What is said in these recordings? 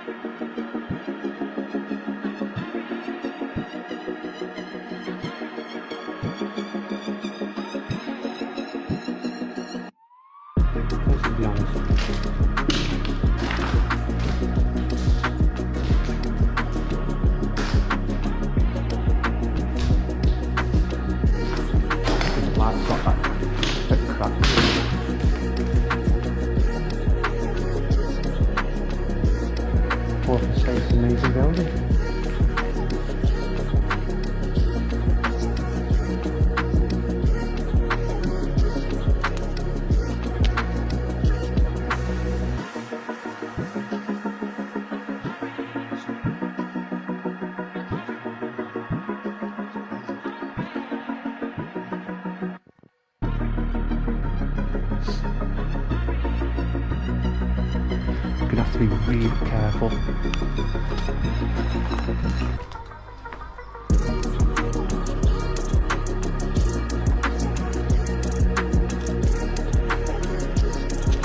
To be honest. I've got that bit of crap. What I say, it's an amazing building. You're gonna have to be really careful.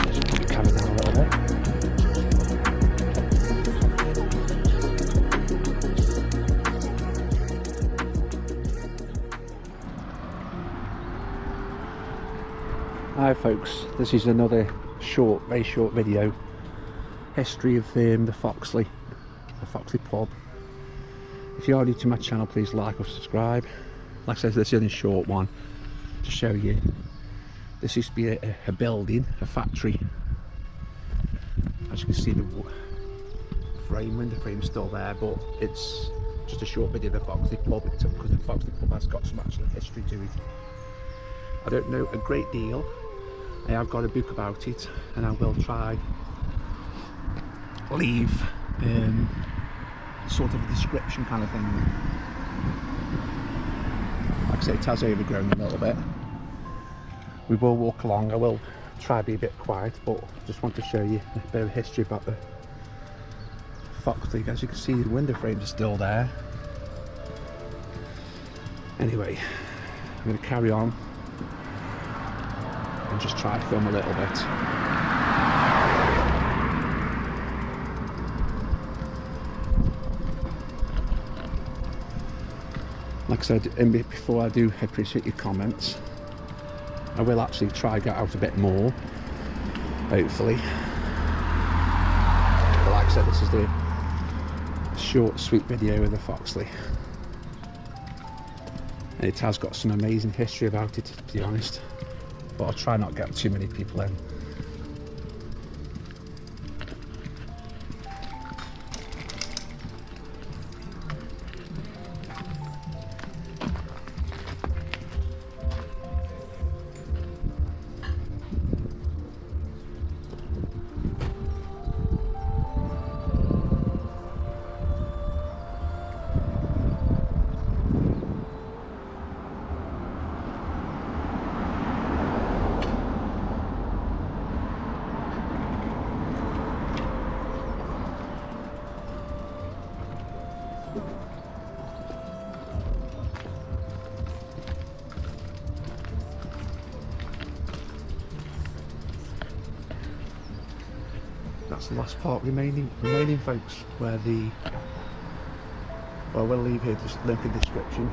Just put the camera down a little bit. Hi folks, this is another very short video. History of the Foxley pub. If you are new to my channel, please like or subscribe. Like I said, this is a short one to show you. This used to be a building, a factory. As you can see, the window frame is still there, but it's just a short video of the Foxley pub, because the Foxley pub has got some actual history to it. I don't know a great deal. I have got a book about it, and I will try leave sort of a description kind of thing. Like I say, it has overgrown a little bit. We will walk along. I will try to be a bit quiet, but just want to show you a bit of history about the Foxley. As you can see, the window frames are still there. Anyway, I'm going to carry on and just try to film a little bit. Like I said before, I do appreciate your comments. I will actually try to get out a bit more, hopefully. But like I said, this is the short, sweet video of the Foxley. And it has got some amazing history about it, to be honest. But I'll try not to get too many people in. That's the last part remaining folks, where the, well, we'll leave here just link in the description.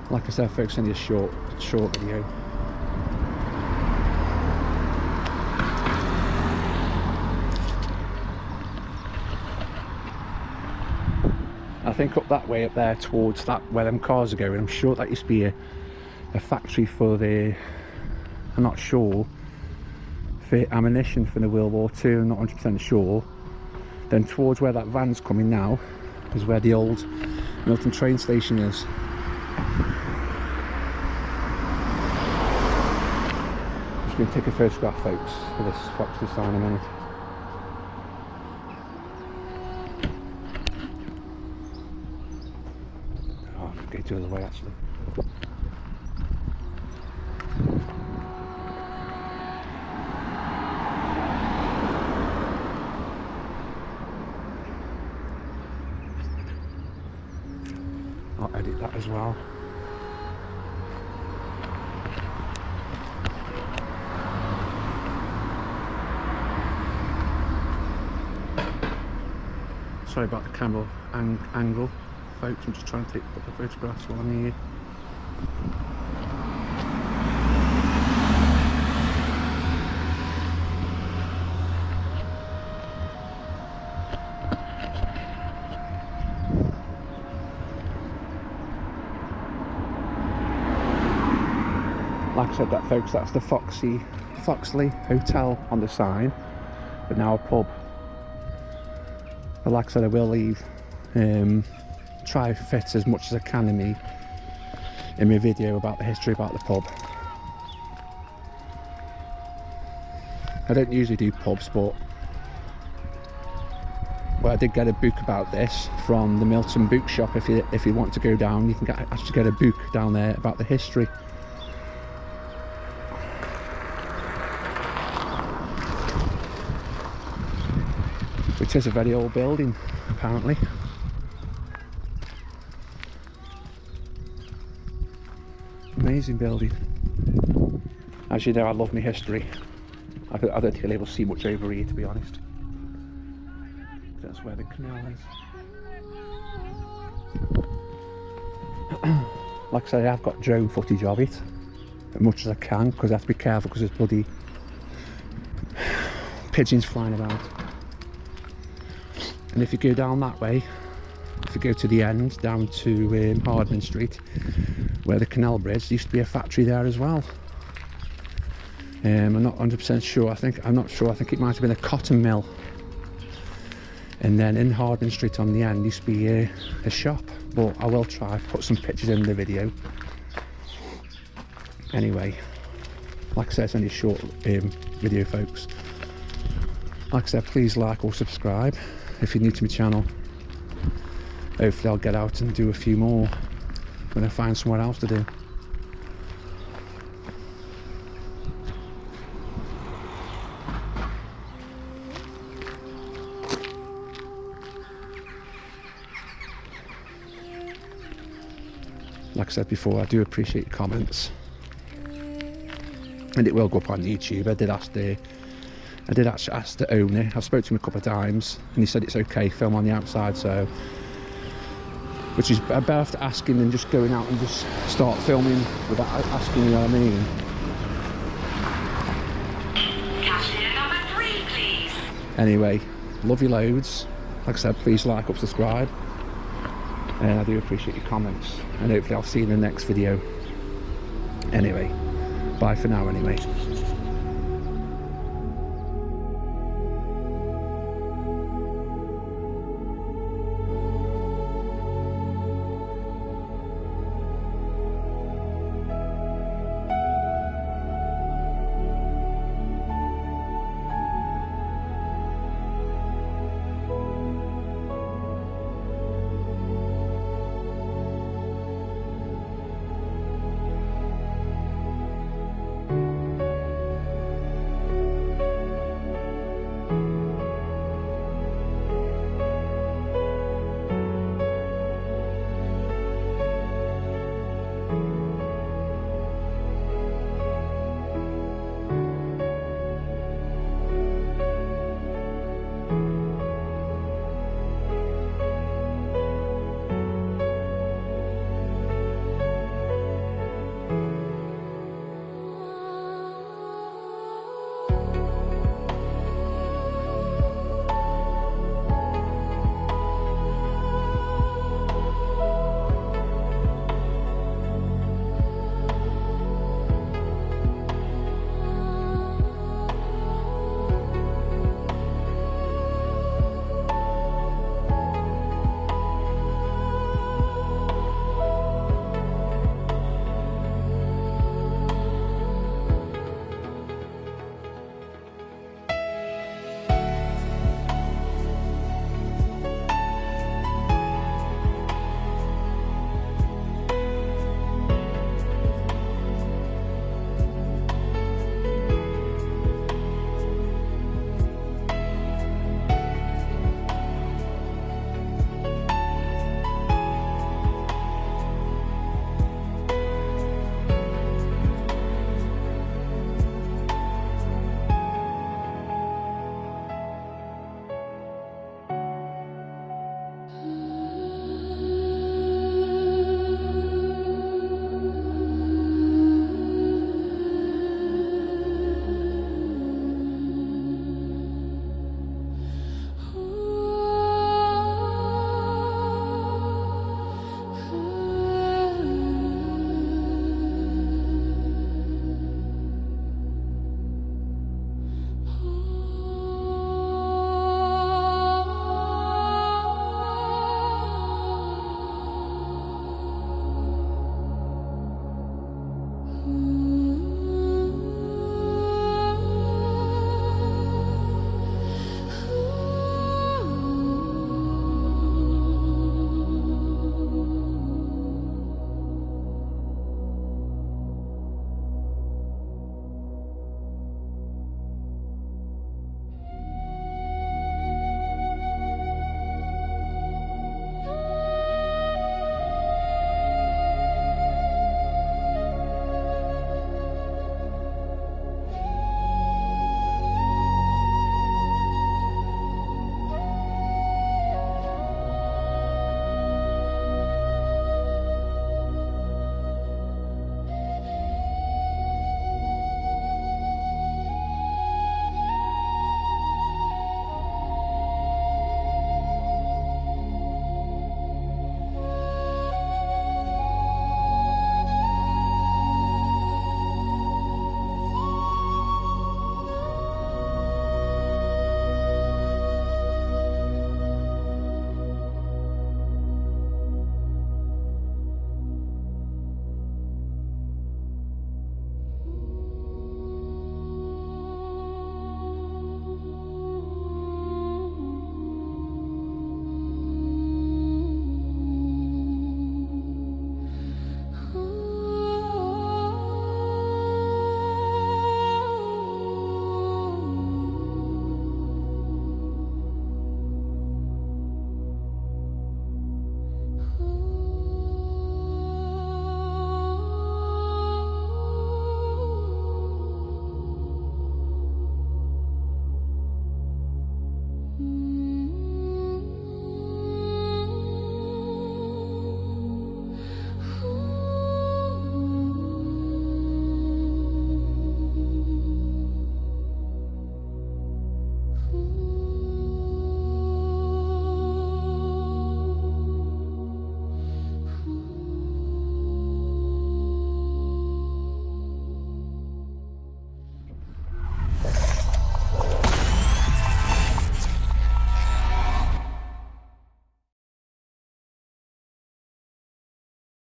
Like I said folks, only a short video. I think up that way up there towards that where them cars are going, I'm sure that used to be a factory for the, I'm not sure, for ammunition for the World War II, I'm not 100% sure. Then towards where that van's coming now is where the old Milton train station is. I'm going to take a photograph folks for this Foxley sign in a minute. Oh, I'll get the other way actually. as well. Sorry about the camera angle, folks. I'm just trying to take a couple of photographs while I'm here. Like I said, that folks, that's the Foxley Hotel on the sign, but now a pub. But like I said, I will leave, try fit as much as I can in my video about the history about the pub. I don't usually do pubs, but I did get a book about this from the Milton bookshop. If you want to go down, you can actually get a book down there about the history. Which is a very old building, apparently. Amazing building. As you know, I love my history. I don't think able to see much over here, to be honest. That's where the canal is. Like I say, I've got drone footage of it, as much as I can, because I have to be careful because there's bloody pigeons flying about. And if you go down that way, if you go to the end, down to Hardman Street, where the canal bridge, there used to be a factory there as well. I'm not 100% sure. I'm not sure. I think it might have been a cotton mill. And then in Hardman Street on the end used to be a shop. But I will try put some pictures in the video. Anyway, like I said, it's only a short video, folks. Like I said, please like or subscribe if you're new to my channel. Hopefully I'll get out and do a few more when I find somewhere else to do. Like I said before, I do appreciate your comments, and it will go up on YouTube. I did actually ask the owner. I've spoken to him a couple of times and he said it's okay, film on the outside, so which is better after asking than just going out and just start filming without asking, you know what I mean. Cashier number 3, please. Anyway, love you loads. Like I said, please like up, subscribe, and I do appreciate your comments, and hopefully I'll see you in the next video. Anyway, bye for now anyway.